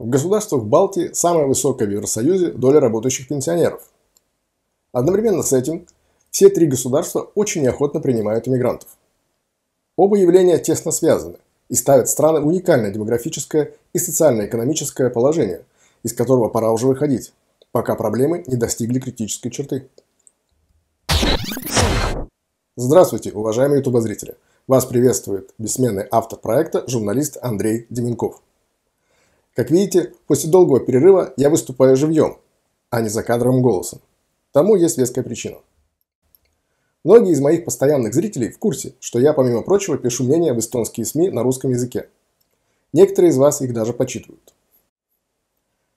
В государствах Балтии самая высокая в Евросоюзе доля работающих пенсионеров. Одновременно с этим все три государства очень неохотно принимают иммигрантов. Оба явления тесно связаны и ставят страны в уникальное демографическое и социально-экономическое положение, из которого пора уже выходить, пока проблемы не достигли критической черты. Здравствуйте, уважаемые ютуб-зрители! Вас приветствует бессменный автор проекта, журналист Андрей Деменков. Как видите, после долгого перерыва я выступаю живьем, а не закадровым голосом. Тому есть веская причина. Многие из моих постоянных зрителей в курсе, что я, помимо прочего, пишу мнения в эстонские СМИ на русском языке. Некоторые из вас их даже почитывают.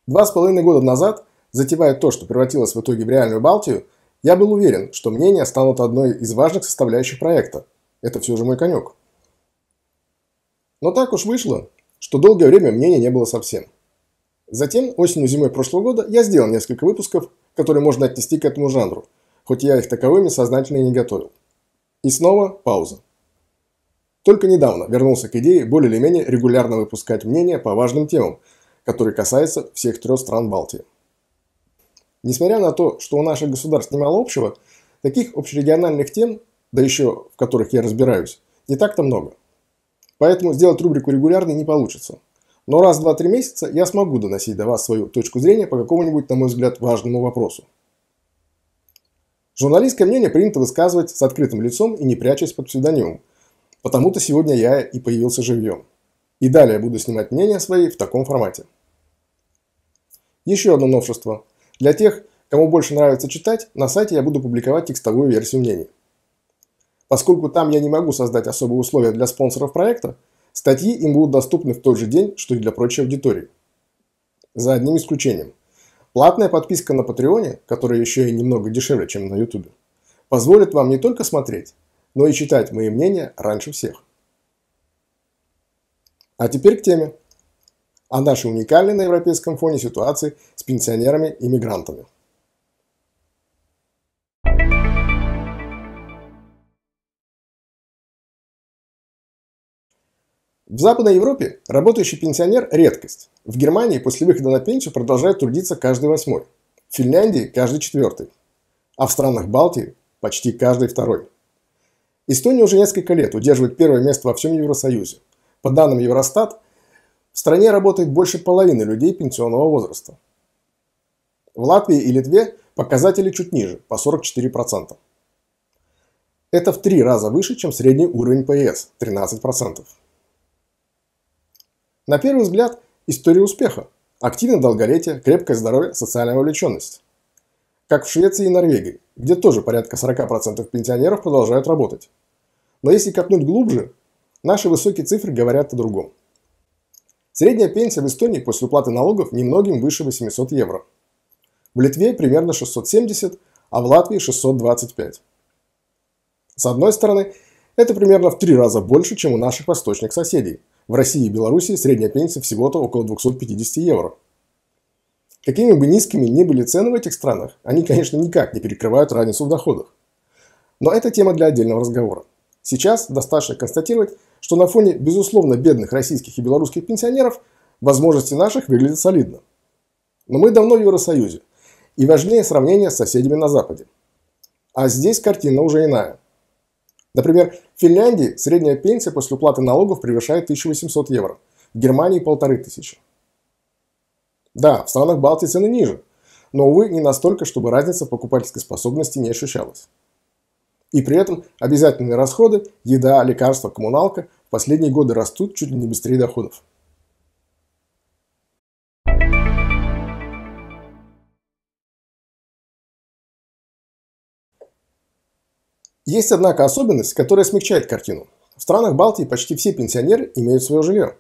2,5 года назад, затевая то, что превратилось в итоге в реальную Балтию, я был уверен, что мнения станут одной из важных составляющих проекта. Это все же мой конек. Но так уж вышло, что долгое время мнений не было совсем. Затем, осенью-зимой прошлого года, я сделал несколько выпусков, которые можно отнести к этому жанру, хоть я их таковыми сознательно и не готовил. И снова пауза. Только недавно вернулся к идее более или менее регулярно выпускать мнения по важным темам, которые касаются всех трех стран Балтии. Несмотря на то, что у наших государств немало общего, таких общерегиональных тем, да еще в которых я разбираюсь, не так-то много. Поэтому сделать рубрику регулярной не получится. Но раз в 2-3 месяца я смогу доносить до вас свою точку зрения по какому-нибудь, на мой взгляд, важному вопросу. Журналистское мнение принято высказывать с открытым лицом и не прячась под псевдонимом. Потому-то сегодня я и появился живьем. И далее буду снимать мнения свои в таком формате. Еще одно новшество. Для тех, кому больше нравится читать, на сайте я буду публиковать текстовую версию мнений. Поскольку там я не могу создать особые условия для спонсоров проекта, статьи им будут доступны в тот же день, что и для прочей аудитории. За одним исключением. Платная подписка на Патреоне, которая еще и немного дешевле, чем на Ютубе, позволит вам не только смотреть, но и читать мои мнения раньше всех. А теперь к теме. О нашей уникальной на европейском фоне ситуации с пенсионерами-иммигрантами. В Западной Европе работающий пенсионер – редкость. В Германии после выхода на пенсию продолжает трудиться каждый 8-й. В Финляндии – каждый 4-й. А в странах Балтии – почти каждый 2-й. Эстония уже несколько лет удерживает первое место во всем Евросоюзе. По данным Евростат, в стране работает больше половины людей пенсионного возраста. В Латвии и Литве показатели чуть ниже – по 44%. Это в 3 раза выше, чем средний уровень по ЕС – 13%. На первый взгляд, история успеха. Активное долголетие, крепкое здоровье, социальная вовлеченность. Как в Швеции и Норвегии, где тоже порядка 40% пенсионеров продолжают работать. Но если копнуть глубже, наши высокие цифры говорят о другом. Средняя пенсия в Эстонии после уплаты налогов немногим выше 800 евро. В Литве примерно 670, а в Латвии 625. С одной стороны, это примерно в 3 раза больше, чем у наших восточных соседей. В России и Беларуси средняя пенсия всего-то около 250 евро. Какими бы низкими ни были цены в этих странах, они, конечно, никак не перекрывают разницу в доходах. Но это тема для отдельного разговора. Сейчас достаточно констатировать, что на фоне безусловно бедных российских и белорусских пенсионеров возможности наших выглядят солидно. Но мы давно в Евросоюзе, и важнее сравнение с соседями на Западе. А здесь картина уже иная. Например, в Финляндии средняя пенсия после уплаты налогов превышает 1800 евро, в Германии 1500. Да, в странах Балтии цены ниже, но, увы, не настолько, чтобы разница покупательской способности не ощущалась. И при этом обязательные расходы, еда, лекарства, коммуналка в последние годы растут чуть ли не быстрее доходов. Есть, однако, особенность, которая смягчает картину. В странах Балтии почти все пенсионеры имеют свое жилье.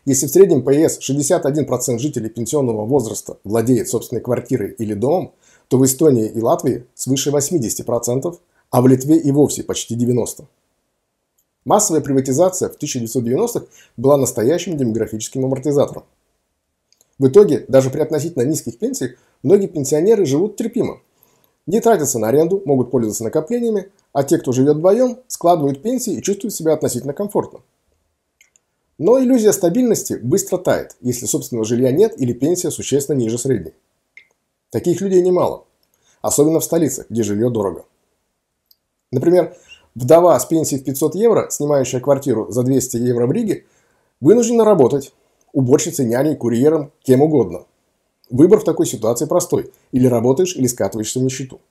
Если в среднем по ЕС 61% жителей пенсионного возраста владеет собственной квартирой или домом, то в Эстонии и Латвии свыше 80%, а в Литве и вовсе почти 90%. Массовая приватизация в 1990-х была настоящим демографическим амортизатором. В итоге, даже при относительно низких пенсиях, многие пенсионеры живут терпимо. Не тратятся на аренду, могут пользоваться накоплениями, а те, кто живет вдвоем, складывают пенсии и чувствуют себя относительно комфортно. Но иллюзия стабильности быстро тает, если собственного жилья нет или пенсия существенно ниже средней. Таких людей немало, особенно в столицах, где жилье дорого. Например, вдова с пенсией в 500 евро, снимающая квартиру за 200 евро в Риге, вынуждена работать уборщицей, няней, курьером, кем угодно. Выбор в такой ситуации простой. Или работаешь, или скатываешься в нищету.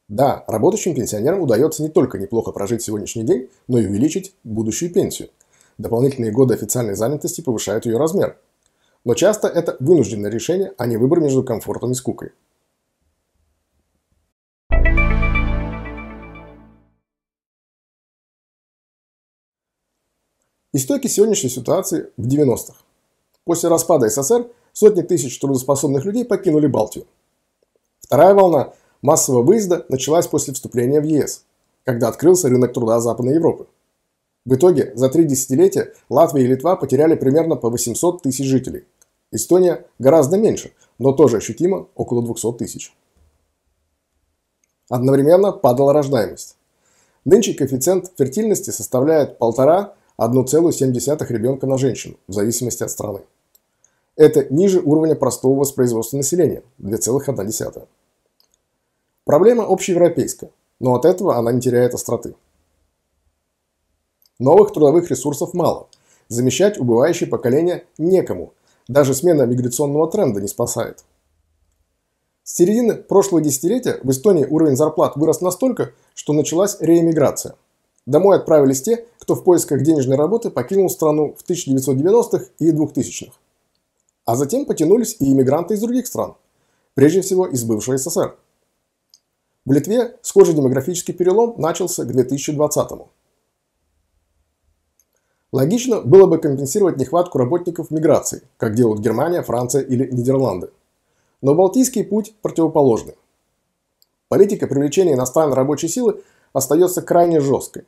Да, работающим пенсионерам удается не только неплохо прожить сегодняшний день, но и увеличить будущую пенсию. Дополнительные годы официальной занятости повышают ее размер. Но часто это вынужденное решение, а не выбор между комфортом и скукой. Истоки сегодняшней ситуации в 90-х. После распада СССР сотни тысяч трудоспособных людей покинули Балтию. Вторая волна массового выезда началась после вступления в ЕС, когда открылся рынок труда Западной Европы. В итоге за 3 десятилетия Латвия и Литва потеряли примерно по 800 тысяч жителей. Эстония гораздо меньше, но тоже ощутимо около 200 тысяч. Одновременно падала рождаемость. Нынче коэффициент фертильности составляет 1,5–1,7 ребенка на женщину, в зависимости от страны. Это ниже уровня простого воспроизводства населения – 2,1. Проблема общеевропейская, но от этого она не теряет остроты. Новых трудовых ресурсов мало, замещать убывающее поколение некому, даже смена миграционного тренда не спасает. С середины прошлого десятилетия в Эстонии уровень зарплат вырос настолько, что началась реэмиграция. Домой отправились те, кто в поисках денежной работы покинул страну в 1990-х и 2000-х. А затем потянулись и иммигранты из других стран, прежде всего из бывшего СССР. В Литве схожий демографический перелом начался к 2020-му. Логично было бы компенсировать нехватку работников миграцией, как делают Германия, Франция или Нидерланды. Но Балтийский путь противоположный. Политика привлечения иностранной рабочей силы остается крайне жесткой.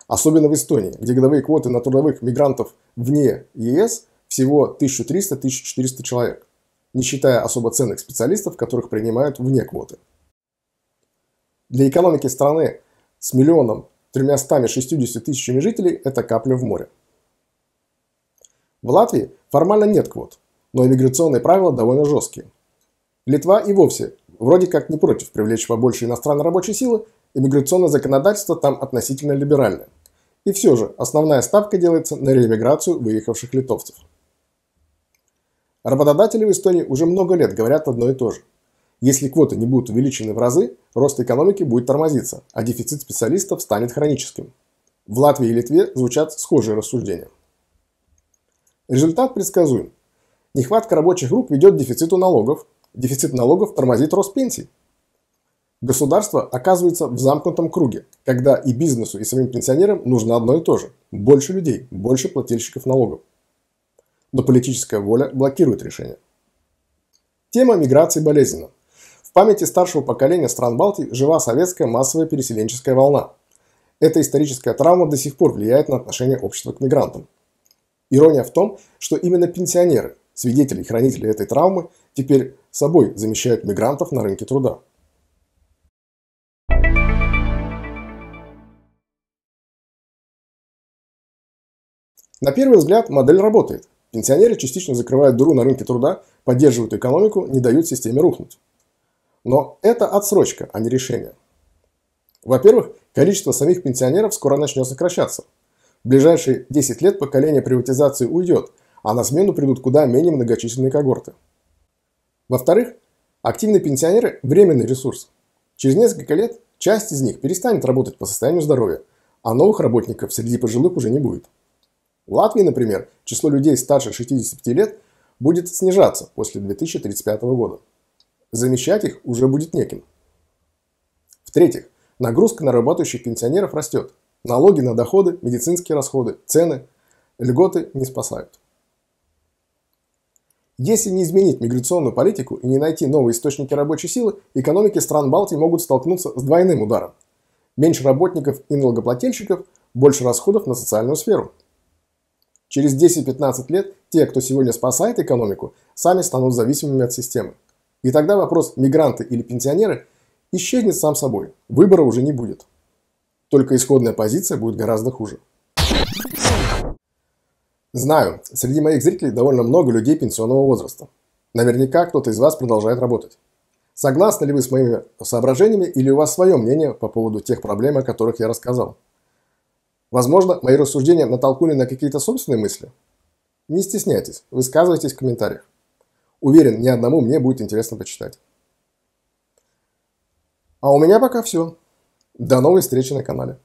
Особенно в Эстонии, где годовые квоты на трудовых мигрантов вне ЕС всего 1300–1400 человек, не считая особо ценных специалистов, которых принимают вне квоты. Для экономики страны с 1 360 000 жителей это капля в море. В Латвии формально нет квот, но иммиграционные правила довольно жесткие. Литва и вовсе вроде как не против привлечь побольше иностранной рабочей силы, иммиграционное законодательство там относительно либеральное. И все же основная ставка делается на реэмиграцию выехавших литовцев. Работодатели в Эстонии уже много лет говорят одно и то же. Если квоты не будут увеличены в разы, рост экономики будет тормозиться, а дефицит специалистов станет хроническим. В Латвии и Литве звучат схожие рассуждения. Результат предсказуем. Нехватка рабочих рук ведет к дефициту налогов. Дефицит налогов тормозит рост пенсий. Государство оказывается в замкнутом круге, когда и бизнесу, и самим пенсионерам нужно одно и то же – больше людей, больше плательщиков налогов. Но политическая воля блокирует решение. Тема миграции болезненна. В памяти старшего поколения стран Балтии жива советская массовая переселенческая волна. Эта историческая травма до сих пор влияет на отношение общества к мигрантам. Ирония в том, что именно пенсионеры, свидетели и хранители этой травмы, теперь собой замещают мигрантов на рынке труда. На первый взгляд модель работает. Пенсионеры частично закрывают дыру на рынке труда, поддерживают экономику, не дают системе рухнуть. Но это отсрочка, а не решение. Во-первых, количество самих пенсионеров скоро начнет сокращаться. В ближайшие 10 лет поколение приватизации уйдет, а на смену придут куда менее многочисленные когорты. Во-вторых, активные пенсионеры – временный ресурс. Через несколько лет часть из них перестанет работать по состоянию здоровья, а новых работников среди пожилых уже не будет. В Латвии, например, число людей старше 65 лет будет снижаться после 2035 года. Замещать их уже будет неким. В-третьих, нагрузка на работающих пенсионеров растет. Налоги на доходы, медицинские расходы, цены, льготы не спасают. Если не изменить миграционную политику и не найти новые источники рабочей силы, экономики стран Балтии могут столкнуться с двойным ударом. Меньше работников и налогоплательщиков, больше расходов на социальную сферу. Через 10-15 лет те, кто сегодня спасает экономику, сами станут зависимыми от системы. И тогда вопрос мигранты или пенсионеры исчезнет сам собой, выбора уже не будет. Только исходная позиция будет гораздо хуже. Знаю, среди моих зрителей довольно много людей пенсионного возраста. Наверняка кто-то из вас продолжает работать. Согласны ли вы с моими соображениями или у вас свое мнение по поводу тех проблем, о которых я рассказал? Возможно, мои рассуждения натолкнули на какие-то собственные мысли? Не стесняйтесь, высказывайтесь в комментариях. Уверен, ни одному мне будет интересно почитать. А у меня пока все. До новой встречи на канале.